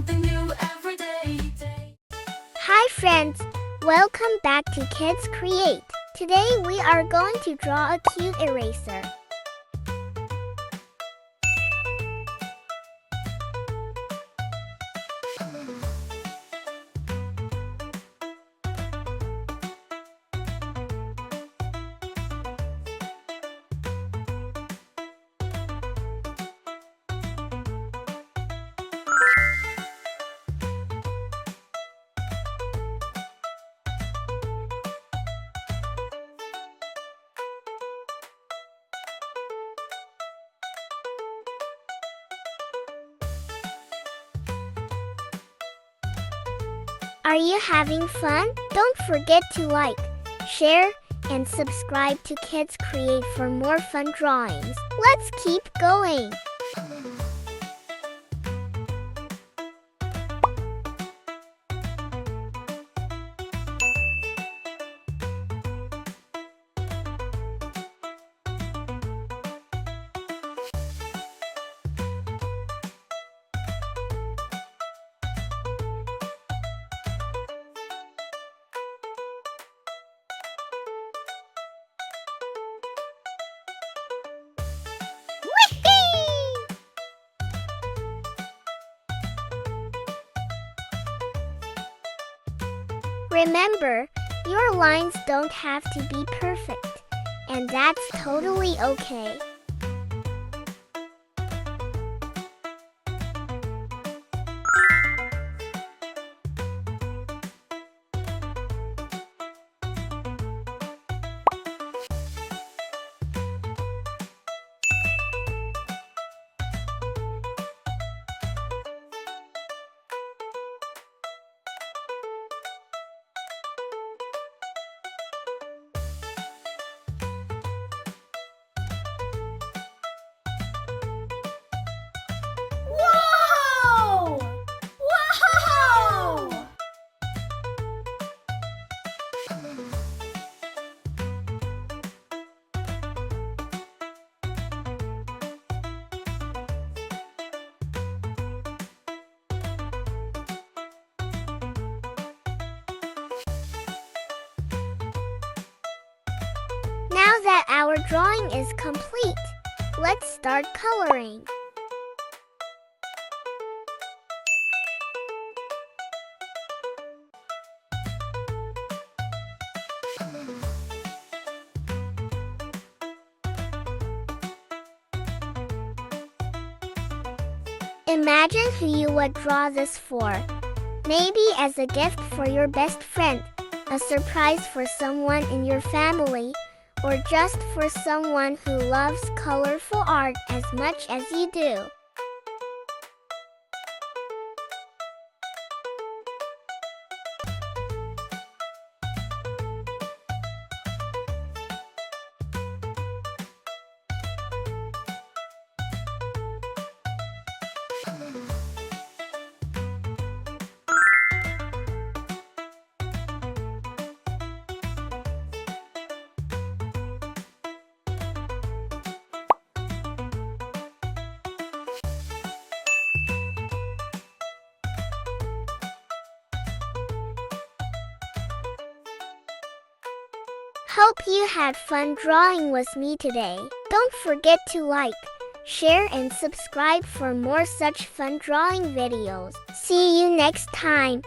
something new every day. Hi friends, welcome back to Kids Create. Today we are going to draw a cute eraser. Are you having fun? Don't forget to like, share, and subscribe to Kids Create for more fun drawings. Let's keep going! Remember, your lines don't have to be perfect, and that's totally okay. Whoa! Whoa! Now that our drawing is complete, let's start coloring. Imagine who you would draw this for. Maybe as a gift for your best friend, a surprise for someone in your family, or just for someone who loves colorful art as much as you do. Hope you had fun drawing with me today. Don't forget to like, share, and subscribe for more such fun drawing videos. See you next time.